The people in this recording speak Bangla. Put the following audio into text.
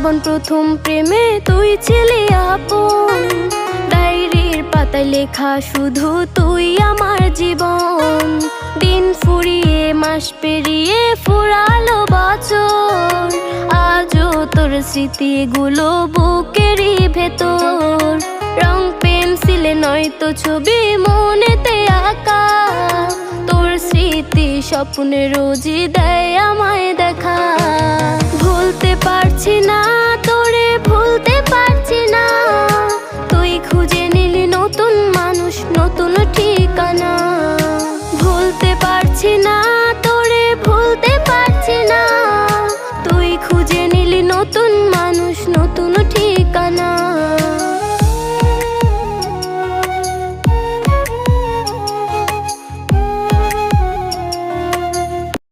জীবন প্রথম প্রেমে তুই ছিলি আপন, ডায়েরির পাতায় লেখা শুধু তুই আমার জীবন। দিন ফুরিয়ে মাস পেরিয়ে ফুরালো বছর, আজও তোর স্মৃতিগুলো বুকেরই ভেতর। রং পেন্সিলে নয়তো ছবি মনেতে আঁকা, তোর স্মৃতি স্বপ্নে রোজই দেয় আমায় দেখা। ভুলতে পারছি না তোরে, ভুলতে পারছি না, তুই খুঁজে নিলি নতুন মানুষ, নতুন ঠিকানা। ভুলতে পারছি না